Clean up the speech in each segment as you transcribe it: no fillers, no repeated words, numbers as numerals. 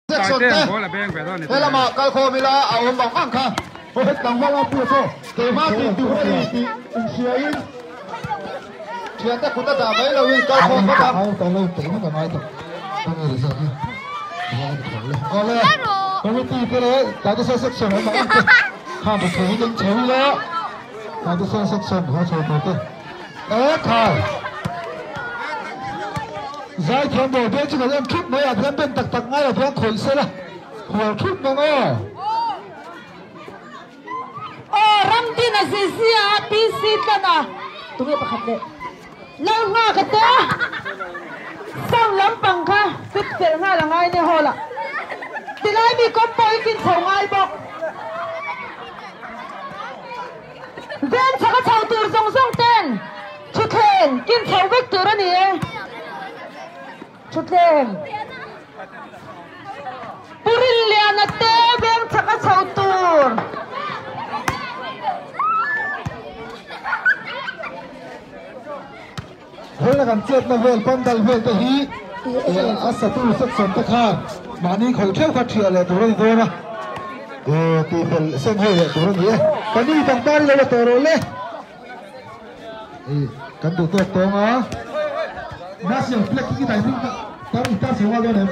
section te hela ma kal kho mila awam bang ang kha ho het tang wala pu so ke ma ti tu ti siain sian ta kuta da mai lo wi kal kho ma ta ta lo te ma ka mai to ta ni sa ni ole committee ke le ta to section ma ang kha bu thu jing cheu lo ta to section ha cheu to te khai giải thưởng bộ bên chỉ là em chút mới à thêm bên tặc tặc ngay ở phía khởi xe là hòa chút mà ngô ram tin à xí xí à pi xí ta na tụi em bắt đấy lâu nga cái đó sang lắm bằng kha fit fit nga là ngay này hồ là thì lại bị có bồi kinh chồng ngay bọc bên chắc cái chầu từ song song tên chút lên kinh chầu vết từ đó nè chút lên Purilya na te bem chaka chautur hồi là làm chết là về con đal về tới hí asa tu section ta kha mani khol kheo kha thia le tu ro do na ti fel sen ho le tu ro ni kan ni tang tar le to ro le kan tu to nga national flag ki dai ni ta ita se wa do ne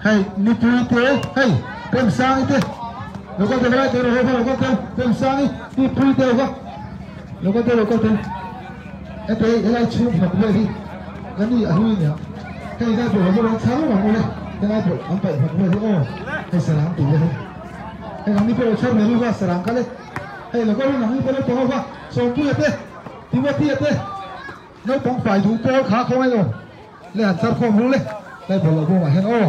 hey ni pui te hey pem sang te lo ko te vai te lo ko te pem sang ni pui te lo ko te ete elai chu phak le hi gani a hui nya kai da bo lo cha lo mo le kai bo am pai phak le o kai salam ti le kai ngani pe cha me lu ga salam ka le hey lo ko lo ngani pe le to ga so pu te ti mo ti te no pong phải thủ po kha không ai rồi le an sar không lu le kai bo lo bo ma hen o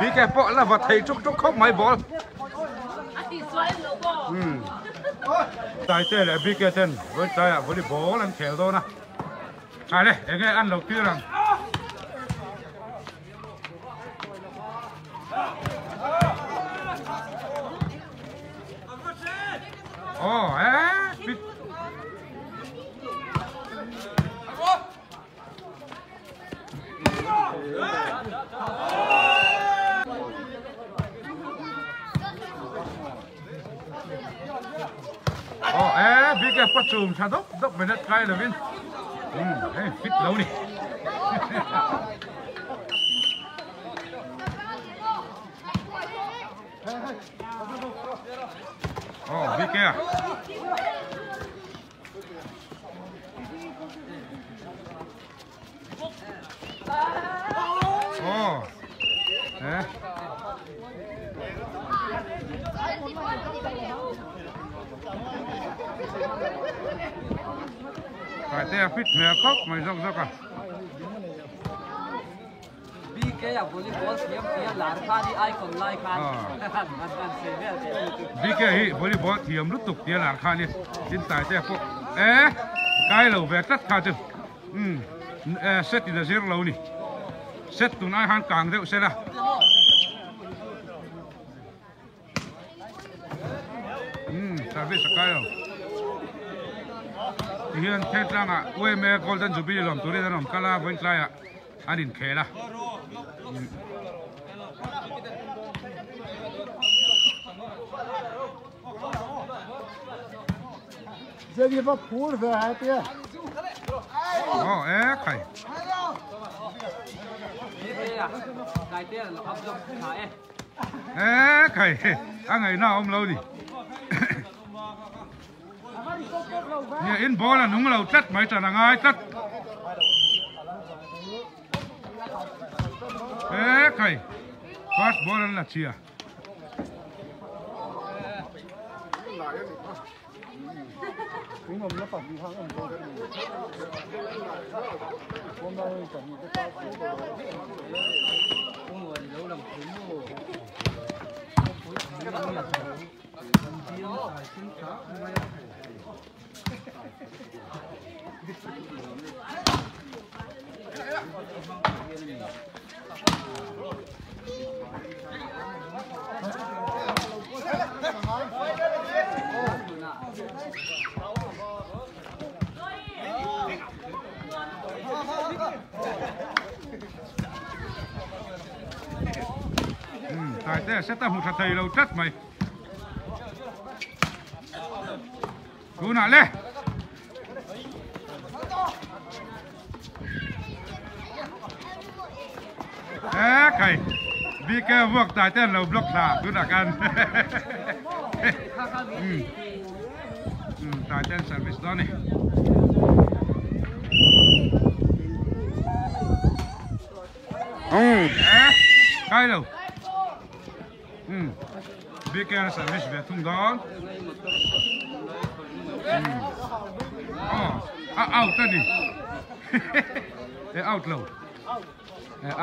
bị cái bỏ là vật thầy trúc trúc khóc máy bỏ tại thế là bị cái tên với tay à với bố làm khéo thôi nè ai đây để nghe ăn đầu tiên rằng bị bị cái bắt chùm cha đốc đốc bên đất cay là viên fit lâu đi bị kia phải thế fit mẹ khóc mày rong rong à bị cái à volleyball thiêm lán pha đi ai còn like pha bị cái volleyball thiêm lúc tục tia lán khan đi trên tài thế phụ cái lẩu về tất cả chứ set thì là zero lâu đi set tụi ai han càng đều set à ta biết sao cái hiện thế rằng à, quê mẹ golden jubilee làm tuổi làm kala bên trái à, anh in khé la. giờ đi vào pool về hai tia. Khai. Cái tia là ông dòng khai. Anh ngày nào ông lâu đi. Nhà in ball là đúng là chất mấy trận là ngay chất. Khai. Fast ball là chia. Chúng mình nó phải đi thắng ở đây. Hôm nay chuẩn bị cái tại thế sẽ ta một thật thầy lâu chất mày cú nạ lên cái vì cái vượt tại thế lâu block là cú nạกันtại thế service đó này cái đâu vì cái service về thùng đó out ta đi out lâu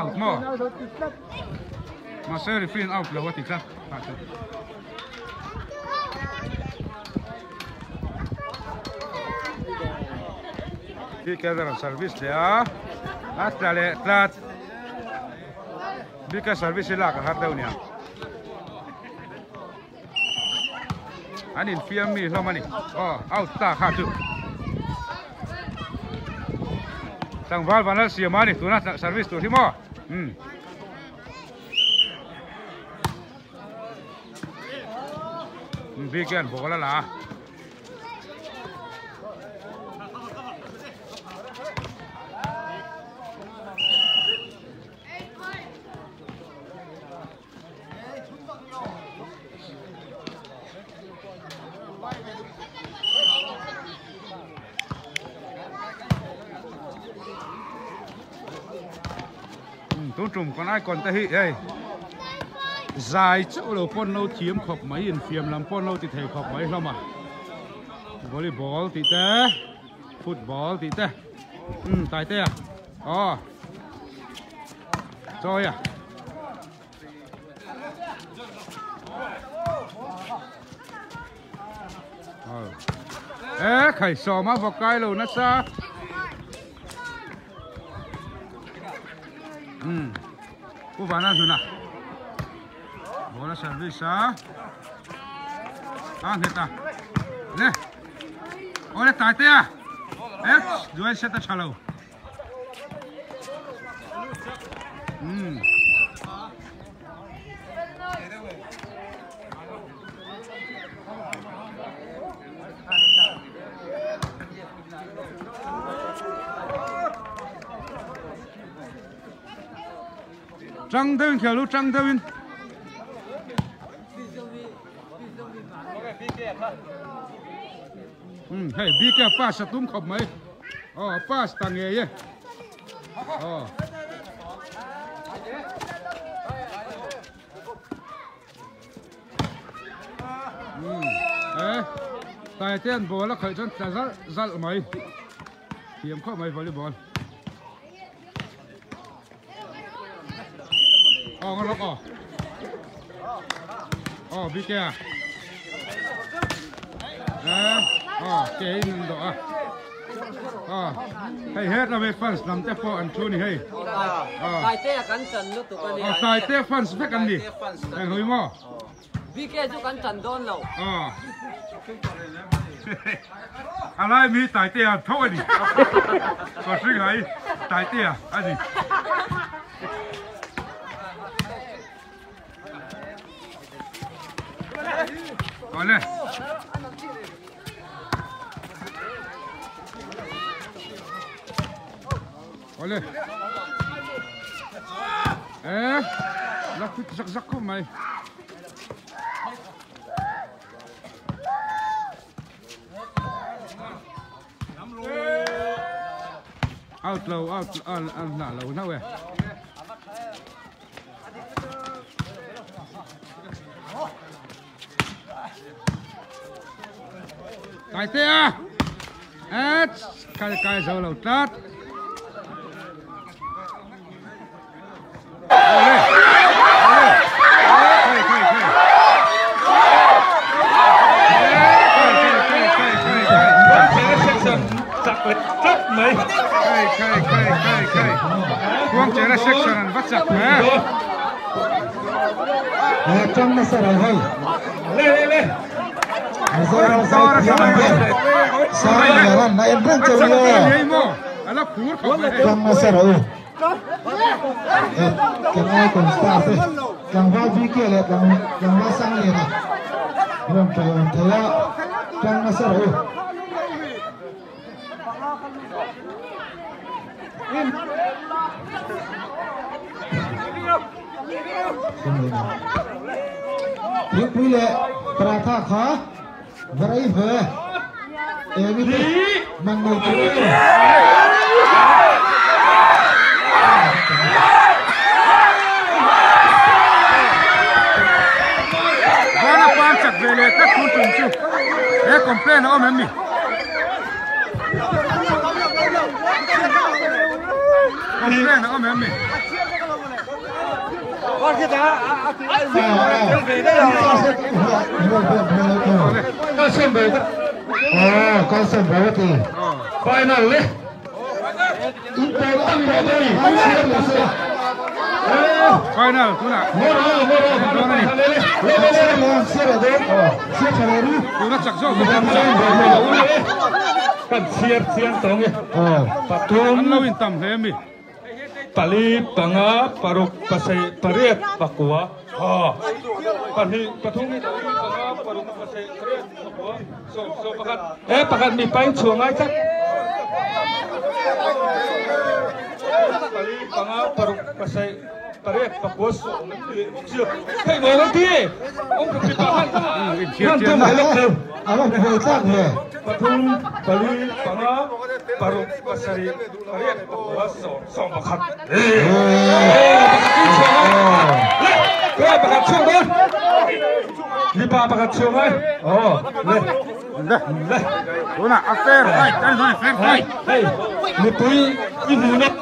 out more mà sẽ refine out lâu thì sao vì cái là service đấy là lệ là vì cái service là cái hạt đâu nhỉ anh in film mi lo mani out ta khát chứ sang val vanal siya mani tu na service tu himo weekend bola la tôi trùng con ai còn tay đây dài chỗ đầu con lâu thiếm khop máy in phim làm con lâu thì thầy khop máy lắm à volleyball thì thế football thì thế tại thế à rồi khải sò má vào cái lâu nó xa cô bạn ăn rồi nè bố là service ăn hết à nè ôi nó tại thế à rồi sẽ ta trả lâu Trăng Thewin khéo lúc Trăng Thewin hey bi kia pass tum khop mai pass tang ye ye tại tiền ball là khởi chân zal mai tiêm khop mai volleyball ngon lắm bi kia cái đó hay hết là về fans làm thế po anh chú này hay tại thế cắn chân lúc tụi con đi tại thế fans phải cắn đi anh hỏi mò vì cái chú cắn chân đón lâuอะไรมีtại thế à thôi đi có suy nghĩ tại thế à anh gì còn này còn này lắc rắc không mày out low out là low nào vậy tại thế à cái dầu lẩu tát quang chế là section bắt chặt mà trong nó sẽ rồi lên sao này em rất chơi trong nó sẽ rồi cái ai còn start chẳng qua vi kia là chẳng qua sang liền à làm phải thế á chẳng là sao rồi tiếng quý lệ prata khó vậy về em đi mang người tới Vana quan chặt về lệ các khu trùng chu để complain nó em mi complain nó em mi con xem về con xem về thì coi nào đi coi nào tú nào tú nó chặt rau kan siap tong patung lâu in tầm thế mi pali panga paruk pasai pariat pakua pani patung ni panga paruk pasai pariat pakua so pakat mi pain chuangai chắc pali panga paruk pasai pariat pakua so hey ngồi đó kia ông phải pakat chiết chiết ông phải chắc nè patung pali panga paruk pasai pariat pakua so pakat pakat chuang đó đi ba pakat chuang ấy đây tú nào after đây rồi fair fight hey mi tui ibu nak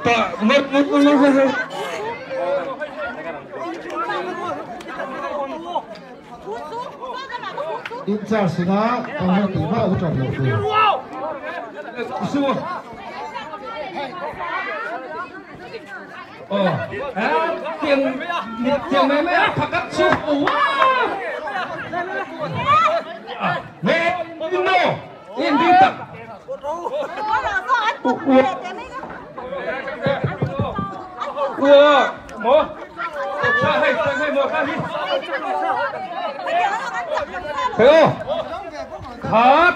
tak ngot in cha sina ông tìm vào cái trò này semua tiếng này mấy pakat chuang nè in đi tập một hai một hai đi thấy không? Thật.